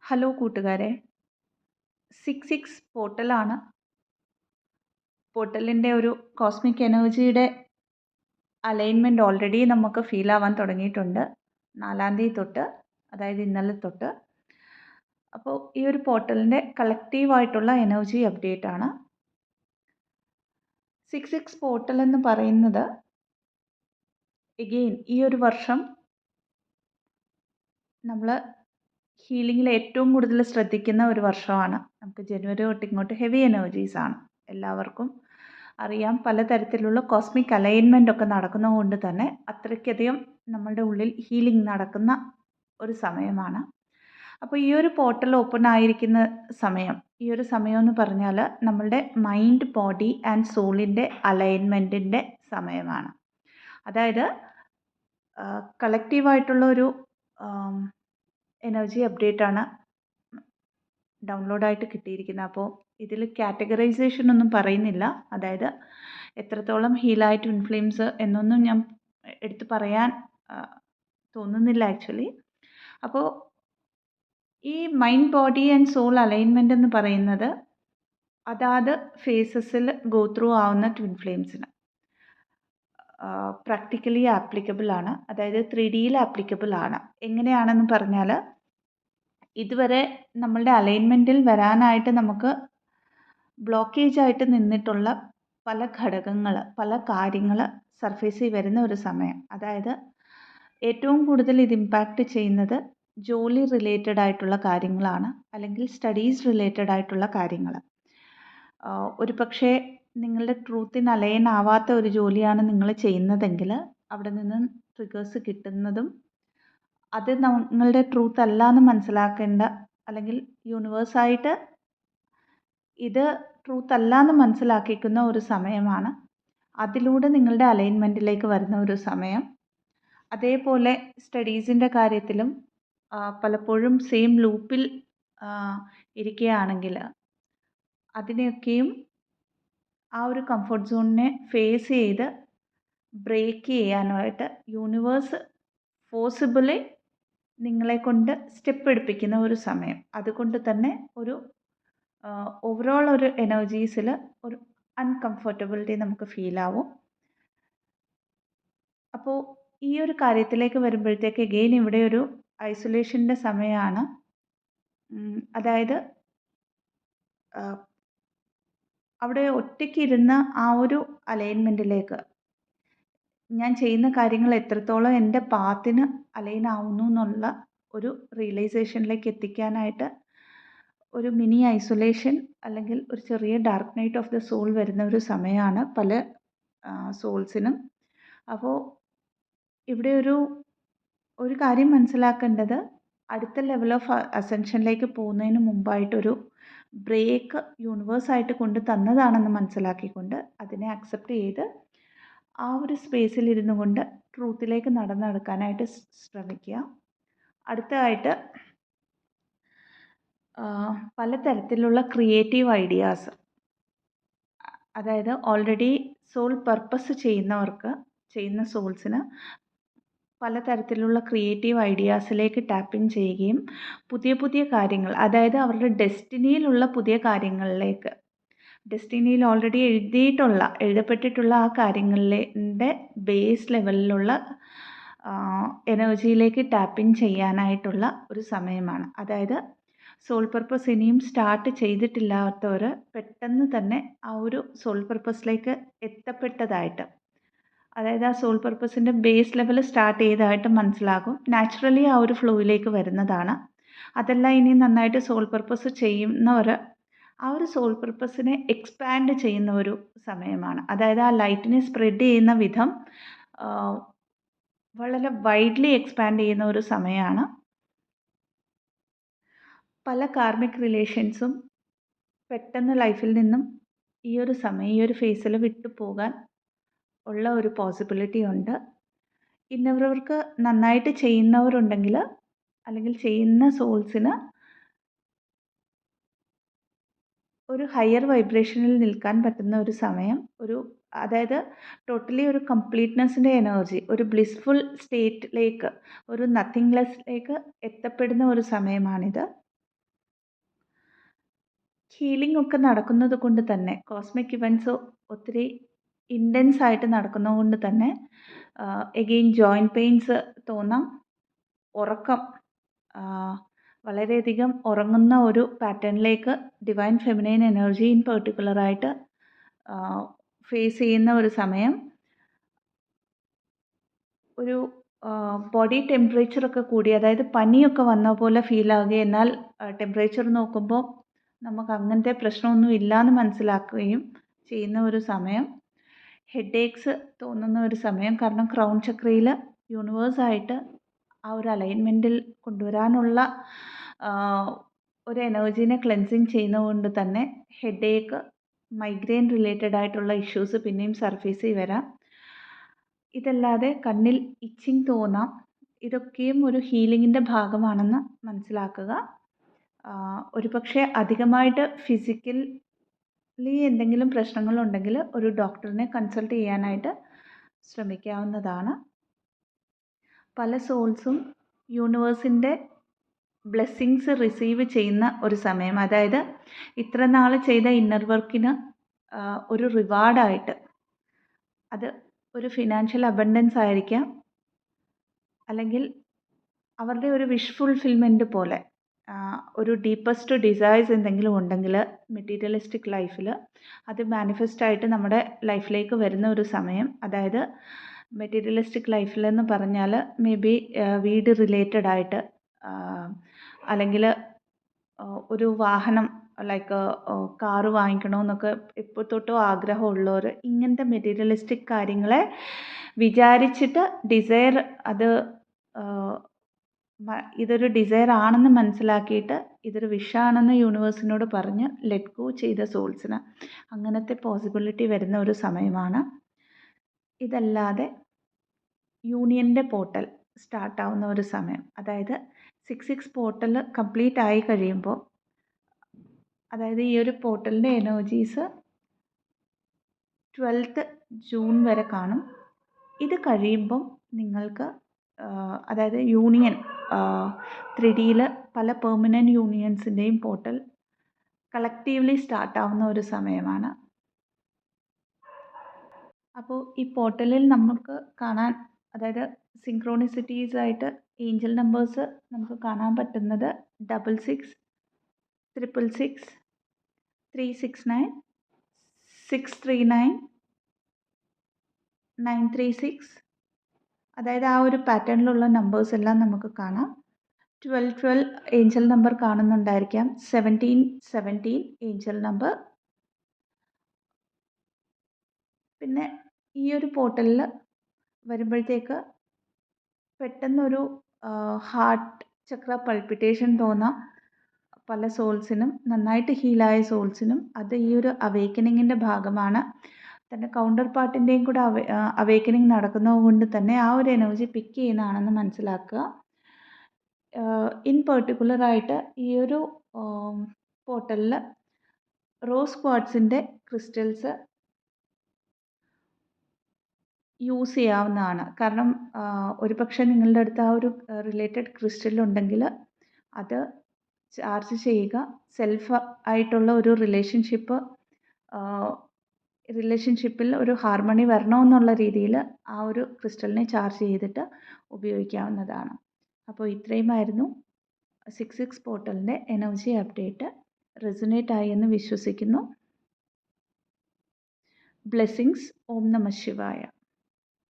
Hello കൂട്ടുകാരെ, 66 പോർട്ടലാണ്. പോർട്ടലിൻ്റെ ഒരു cosmic എനർജിയുടെ അലൈൻമെൻറ്റ് ഓൾറെഡി നമുക്ക് ഫീൽ ആവാൻ തുടങ്ങിയിട്ടുണ്ട് 4-ാം തീയതി തൊട്ട്, അതായത് ഇന്നലെ തൊട്ട്. അപ്പോൾ ഈ ഒരു പോർട്ടലിൻ്റെ കളക്റ്റീവായിട്ടുള്ള എനർജി അപ്ഡേറ്റ് ആണ്. 66 പോർട്ടൽ എന്ന് പറയുന്നത് എഗെയിൻ ഈ ഒരു വർഷം നമ്മൾ ഹീലിങ്ങിൽ ഏറ്റവും കൂടുതൽ ശ്രദ്ധിക്കുന്ന ഒരു വർഷമാണ്. നമുക്ക് ജനുവരി തൊട്ട് ഇങ്ങോട്ട് ഹെവി എനർജീസ് ആണ്. എല്ലാവർക്കും അറിയാം, പലതരത്തിലുള്ള കോസ്മിക് അലൈൻമെൻ്റ് ഒക്കെ നടക്കുന്നതുകൊണ്ട് തന്നെ അത്രയ്ക്കധികം നമ്മളുടെ ഉള്ളിൽ ഹീലിംഗ് നടക്കുന്ന ഒരു സമയമാണ്. അപ്പോൾ ഈ ഒരു പോർട്ടൽ ഓപ്പൺ ആയിരിക്കുന്ന സമയം, ഈ ഒരു സമയം എന്ന് പറഞ്ഞാൽ നമ്മളുടെ മൈൻഡ്, ബോഡി ആൻഡ് സോളിൻ്റെ അലൈൻമെൻറ്റിൻ്റെ സമയമാണ്. അതായത് കളക്റ്റീവായിട്ടുള്ള ഒരു എനർജി അപ്ഡേറ്റ് ആണ് ഡൗൺലോഡായിട്ട് കിട്ടിയിരിക്കുന്നത്. അപ്പോൾ ഇതിൽ കാറ്റഗറൈസേഷൻ ഒന്നും പറയുന്നില്ല, അതായത് എത്രത്തോളം ഹീലായിട്ട് ഇൻഫ്ലെയിംസ് എന്നൊന്നും ഞാൻ എടുത്ത് പറയാൻ തോന്നുന്നില്ല ആക്ച്വലി. അപ്പോൾ ഈ mind, body and soul alignment എന്ന് പറയുന്നത് അതാത് ഫേസസിൽ ഗോ ത്രൂ ആവുന്ന ട്വിൻ ഫ്ലെയിംസിന് പ്രാക്ടിക്കലി ആപ്ലിക്കബിൾ ആണ്. അതായത് 3Dയിൽ ആപ്ലിക്കബിൾ ആണ്. എങ്ങനെയാണെന്ന് പറഞ്ഞാൽ, ഇതുവരെ നമ്മളുടെ അലൈൻമെൻറ്റിൽ വരാനായിട്ട് നമുക്ക് ബ്ലോക്കേജ് ആയിട്ട് നിന്നിട്ടുള്ള പല ഘടകങ്ങൾ, പല കാര്യങ്ങൾ സർഫേസിൽ വരുന്ന ഒരു സമയം. അതായത് ഏറ്റവും കൂടുതൽ ഇത് ഇമ്പാക്റ്റ് ചെയ്യുന്നത് ജോലി റിലേറ്റഡ് ആയിട്ടുള്ള കാര്യങ്ങളാണ്, അല്ലെങ്കിൽ സ്റ്റഡീസ് റിലേറ്റഡ് ആയിട്ടുള്ള കാര്യങ്ങൾ. ഒരു പക്ഷേ നിങ്ങളുടെ ട്രൂത്തിന് അലൈൻ ആവാത്ത ഒരു ജോലിയാണ് നിങ്ങൾ ചെയ്യുന്നതെങ്കിൽ അവിടെ നിന്ന് ട്രിഗേഴ്സ് കിട്ടുന്നതും അത് നിങ്ങളുടെ ട്രൂത്ത് അല്ല എന്ന് മനസ്സിലാക്കേണ്ട, അല്ലെങ്കിൽ യൂണിവേഴ്സായിട്ട് ഇത് ട്രൂത്ത് അല്ല എന്ന് മനസ്സിലാക്കിക്കുന്ന ഒരു സമയമാണ്. അതിലൂടെ നിങ്ങളുടെ അലൈൻമെൻറ്റിലേക്ക് വരുന്ന ഒരു സമയം. അതേപോലെ സ്റ്റഡീസിൻ്റെ കാര്യത്തിലും പലപ്പോഴും സെയിം ലൂപ്പിൽ ഇരിക്കുകയാണെങ്കിൽ അതിനെയൊക്കെയും ആ ഒരു കംഫർട്ട് സോണിനെ ഫേസ് ചെയ്ത് ബ്രേക്ക് ചെയ്യാനായിട്ട് യൂണിവേഴ്സ് പോസിബിളി നിങ്ങളെ കൊണ്ട് സ്റ്റെപ്പ് എടുപ്പിക്കുന്ന ഒരു സമയം. അതുകൊണ്ട് തന്നെ ഒരു ഓവറോൾ ഒരു എനർജീസിൽ ഒരു അൺകംഫർട്ടബിലിറ്റി നമുക്ക് ഫീൽ ആവും. അപ്പോൾ ഈ ഒരു കാര്യത്തിലേക്ക് വരുമ്പോഴത്തേക്ക് എഗെയിൻ ഇവിടെ ഒരു ഐസൊലേഷൻ്റെ സമയമാണ്. അതായത് അവിടെ ഒറ്റയ്ക്കിരുന്ന ആ ഒരു അലൈൻമെൻറ്റിലേക്ക് ഞാൻ ചെയ്യുന്ന കാര്യങ്ങൾ എത്രത്തോളം എൻ്റെ പാത്തിന് അലൈൻ ആവുന്നു എന്നുള്ള ഒരു റിയലൈസേഷനിലേക്ക് എത്തിക്കാനായിട്ട് ഒരു മിനി ഐസൊലേഷൻ, അല്ലെങ്കിൽ ഒരു ചെറിയ dark night of the soul വരുന്ന ഒരു സമയമാണ് പല സോൾസിനും. അപ്പോൾ ഇവിടെ ഒരു കാര്യം മനസ്സിലാക്കേണ്ടത്, അടുത്ത ലെവൽ ഓഫ് അസെൻഷനിലേക്ക് പോകുന്നതിന് മുമ്പായിട്ടൊരു ബ്രേക്ക് യൂണിവേഴ്സായിട്ട് കൊണ്ട് തന്നതാണെന്ന് മനസ്സിലാക്കിക്കൊണ്ട് അതിനെ അക്സെപ്റ്റ് ചെയ്ത് ആ ഒരു സ്പേസിലിരുന്നു കൊണ്ട് ട്രൂത്തിലേക്ക് നടന്നെടുക്കാനായിട്ട് ശ്രമിക്കുക. അടുത്തതായിട്ട് പലതരത്തിലുള്ള ക്രിയേറ്റീവ് ഐഡിയാസ്, അതായത് ഓൾറെഡി സോൾ പർപ്പസ് ചെയ്യുന്ന സോൾസിന് പലതരത്തിലുള്ള ക്രിയേറ്റീവ് ഐഡിയാസിലേക്ക് ടാപ്പിൻ ചെയ്യുകയും പുതിയ പുതിയ കാര്യങ്ങൾ, അതായത് അവരുടെ ഡെസ്റ്റിനിയിലുള്ള പുതിയ കാര്യങ്ങളിലേക്ക്, ഡെസ്റ്റിനിയിൽ ഓൾറെഡി എഴുതപ്പെട്ടിട്ടുള്ള ആ കാര്യങ്ങളുടെ ബേസ് ലെവലിലുള്ള എനർജിയിലേക്ക് ടാപ്പിൻ ചെയ്യാനായിട്ടുള്ള ഒരു സമയമാണ്. അതായത് സോൾ പർപ്പസ് ഇനിയും സ്റ്റാർട്ട് ചെയ്തിട്ടില്ലാത്തവർ പെട്ടെന്ന് തന്നെ ആ ഒരു സോൾ പർപ്പസിലേക്ക് എത്തപ്പെട്ടതായിട്ട്, അതായത് ആ സോൾ പർപ്പസിൻ്റെ ബേസ് ലെവൽ സ്റ്റാർട്ട് ചെയ്തതായിട്ട് മനസ്സിലാകും. നാച്ചുറലി ആ ഒരു ഫ്ലോയിലേക്ക് വരുന്നതാണ്. അതല്ല, ഇനി നന്നായിട്ട് സോൾ പർപ്പസ് ചെയ്യുന്നവർ ആ ഒരു സോൾ പർപ്പസിനെ എക്സ്പാൻഡ് ചെയ്യുന്ന ഒരു സമയമാണ്. അതായത് ആ ലൈറ്റിനെ സ്പ്രെഡ് ചെയ്യുന്ന വിധം വളരെ വൈഡ്ലി എക്സ്പാൻഡ് ചെയ്യുന്ന ഒരു സമയമാണ്. പല കാർമിക് റിലേഷൻസും പെട്ടെന്ന് ലൈഫിൽ നിന്നും ഈ ഒരു ഫേസിൽ വിട്ടു പോകാൻ ഉള്ള ഒരു പോസിബിലിറ്റി ഉണ്ട്. ഇന്നവർക്ക് നന്നായിട്ട് ചെയ്യുന്നവരുണ്ടെങ്കിൽ, അല്ലെങ്കിൽ ചെയ്യുന്ന സോൾസിന് ഒരു ഹയർ വൈബ്രേഷനിൽ നിൽക്കാൻ പറ്റുന്ന ഒരു സമയം, അതായത് ടോട്ടലി ഒരു കംപ്ലീറ്റ്നെസ്സിൻ്റെ എനർജി, ഒരു ബ്ലിസ്ഫുൾ സ്റ്റേറ്റിലേക്ക്, ഒരു നത്തിങ്ലെസ്സിലേക്ക് എത്തപ്പെടുന്ന ഒരു സമയമാണിത്. ഹീലിംഗ് ഒക്കെ നടക്കുന്നത് കൊണ്ട് തന്നെ കോസ്മിക് ഇവൻറ്റ്സ് ഒത്തിരി ഇൻറ്റൻസ് ആയിട്ട് നടക്കുന്നത് കൊണ്ട് തന്നെ എഗെയിൻ ജോയിൻറ്റ് പെയിൻസ് തോന്നാം, ഉറക്കം വളരെയധികം ഉറങ്ങുന്ന ഒരു പാറ്റേണിലേക്ക് ഡിവൈൻ ഫെമിനൈൻ എനർജി ഇൻ പെർട്ടിക്കുലറായിട്ട് ഫേസ് ചെയ്യുന്ന ഒരു സമയം. ഒരു ബോഡി ടെമ്പറേച്ചറൊക്കെ കൂടി, അതായത് പനിയൊക്കെ വന്ന പോലെ ഫീൽ ആവുകയും എന്നാൽ ടെമ്പറേച്ചർ നോക്കുമ്പോൾ നമുക്ക് അങ്ങനത്തെ പ്രശ്നമൊന്നും ഇല്ലയെന്ന് മനസ്സിലാക്കുകയും ചെയ്യുന്ന ഒരു സമയം. ഹെഡ് ഏക്സ് തോന്നുന്ന ഒരു സമയം, കാരണം ക്രൗൺ ചക്രയിൽ യൂണിവേഴ്സായിട്ട് ആ ഒരു അലൈൻമെൻറ്റിൽ കൊണ്ടുവരാനുള്ള ഒരു എനർജീനെ ക്ലെൻസിങ് ചെയ്യുന്നതുകൊണ്ട് തന്നെ ഹെഡ് ഏക്ക്, മൈഗ്രെയിൻ റിലേറ്റഡ് ആയിട്ടുള്ള ഇഷ്യൂസ് പിന്നെയും സർഫേസിൽ വരാം. ഇതല്ലാതെ കണ്ണിൽ ഇച്ചിങ് തോന്നാം. ഇതൊക്കെയും ഒരു ഹീലിങ്ങിൻ്റെ ഭാഗമാണെന്ന് മനസ്സിലാക്കുക. ഒരു പക്ഷേ അധികമായിട്ട് ഫിസിക്കലി എന്തെങ്കിലും പ്രശ്നങ്ങളുണ്ടെങ്കിൽ ഒരു ഡോക്ടറിനെ കൺസൾട്ട് ചെയ്യാനായിട്ട് ശ്രമിക്കാവുന്നതാണ്. പല സോൾസും യൂണിവേഴ്സിൻ്റെ ബ്ലെസ്സിങ്സ് റിസീവ് ചെയ്യുന്ന ഒരു സമയം, അതായത് ഇത്ര നാൾ ചെയ്ത ഇന്നർ വർക്കിന് ഒരു റിവാർഡായിട്ട്, അത് ഒരു ഫിനാൻഷ്യൽ അബണ്ടൻസ് ആയിരിക്കാം, അല്ലെങ്കിൽ അവരുടെ ഒരു വിഷ് ഫുൾഫിൽമെൻറ്റ് പോലെ ഒരു ഡീപ്പസ്റ്റ് ഡിസയേഴ്സ് എന്തെങ്കിലും ഉണ്ടെങ്കിൽ മെറ്റീരിയലിസ്റ്റിക് ലൈഫിൽ അത് മാനിഫെസ്റ്റായിട്ട് നമ്മുടെ ലൈഫിലേക്ക് വരുന്ന ഒരു സമയം. അതായത് മെറ്റീരിയലിസ്റ്റിക് ലൈഫിലെന്ന് പറഞ്ഞാൽ മേ ബി വീട് റിലേറ്റഡ് ആയിട്ട്, അല്ലെങ്കിൽ ഒരു വാഹനം ലൈക്ക് കാറ് വാങ്ങിക്കണമെന്നൊക്കെ ഇപ്പോൾ തൊട്ടോ ആഗ്രഹമുള്ളവർ ഇങ്ങനത്തെ മെറ്റീരിയലിസ്റ്റിക് കാര്യങ്ങളെ വിചാരിച്ചിട്ട് ഡിസയർ, അത് ഇതൊരു ഡിസയർ ആണെന്ന് മനസ്സിലാക്കിയിട്ട് ഇതൊരു വിഷാണെന്ന് യൂണിവേഴ്സിനോട് പറഞ്ഞ് ലെറ്റ് ഗോ ചെയ്ത സോൾസിന് അങ്ങനത്തെ പോസിബിലിറ്റി വരുന്ന ഒരു സമയമാണ്. ഇതല്ലാതെ യൂണിയൻ്റെ പോർട്ടൽ സ്റ്റാർട്ടാവുന്ന ഒരു സമയം, അതായത് 6/6 പോർട്ടൽ കംപ്ലീറ്റ് ആയി കഴിയുമ്പോൾ, അതായത് ഈ ഒരു പോർട്ടലിൻ്റെ എനർജീസ് 12th ജൂൺ വരെ കാണും. ഇത് കഴിയുമ്പം നിങ്ങൾക്ക് അതായത് യൂണിയൻ 3Dയിൽ പല പെർമനൻറ്റ് യൂണിയൻസിൻ്റെയും പോർട്ടൽ കളക്റ്റീവ്ലി സ്റ്റാർട്ടാവുന്ന ഒരു സമയമാണ്. അപ്പോൾ ഈ പോർട്ടലിൽ നമുക്ക് കാണാൻ, അതായത് സിങ്ക്രോണിസിറ്റീസ് ആയിട്ട് ഏഞ്ചൽ നമ്പേഴ്സ് നമുക്ക് കാണാൻ പറ്റുന്നത് 66, 666, 369, 639, 936, അതായത് ആ ഒരു പാറ്റേണിലുള്ള നമ്പേഴ്സ് എല്ലാം നമുക്ക് കാണാം. 1212 ഏഞ്ചൽ നമ്പർ കാണുന്നുണ്ടായിരിക്കാം, 1717 ഏഞ്ചൽ നമ്പർ. പിന്നെ ഈ ഒരു പോർട്ടലിൽ വരുമ്പോഴത്തേക്ക് പെട്ടെന്നൊരു ഹാർട്ട് ചക്ര പൾപ്പിറ്റേഷൻ തോന്നാം പല സോൾസിനും, നന്നായിട്ട് ഹീലായ സോൾസിനും. അത് ഈ ഒരു അവേക്കനിങ്ങിൻ്റെ ഭാഗമാണ്. തൻ്റെ കൗണ്ടർ പാർട്ടിൻ്റെയും കൂടെ അവേക്കനിങ് നടക്കുന്നത് കൊണ്ട് തന്നെ ആ ഒരു എനർജി പിക്ക് ചെയ്യുന്നതാണെന്ന് മനസ്സിലാക്കുക. ഇൻ പെർട്ടിക്കുലറായിട്ട് ഈ ഒരു പോർട്ടലിൽ റോസ് ക്വാർട്സിൻ്റെ ക്രിസ്റ്റൽസ് യൂസ് ചെയ്യാവുന്നതാണ്. കാരണം ഒരു പക്ഷേ നിങ്ങളുടെ അടുത്ത് ആ ഒരു റിലേറ്റഡ് ക്രിസ്റ്റൽ ഉണ്ടെങ്കിൽ അത് ചാർജ് ചെയ്യുക. സെൽഫ് ആയിട്ടുള്ള ഒരു റിലേഷൻഷിപ്പിൽ ഒരു ഹാർമണി വരണമെന്നുള്ള രീതിയിൽ ആ ഒരു ക്രിസ്റ്റലിനെ ചാർജ് ചെയ്തിട്ട് ഉപയോഗിക്കാവുന്നതാണ്. അപ്പോൾ ഇത്രയുമായിരുന്നു 6/6 പോർട്ടലിൻ്റെ എനർജി അപ്ഡേറ്റ്. റെസൊനേറ്റ് ആയി എന്ന് വിശ്വസിക്കുന്നു. ബ്ലെസ്സിങ്സ്. ഓം നമഃ ശിവായ.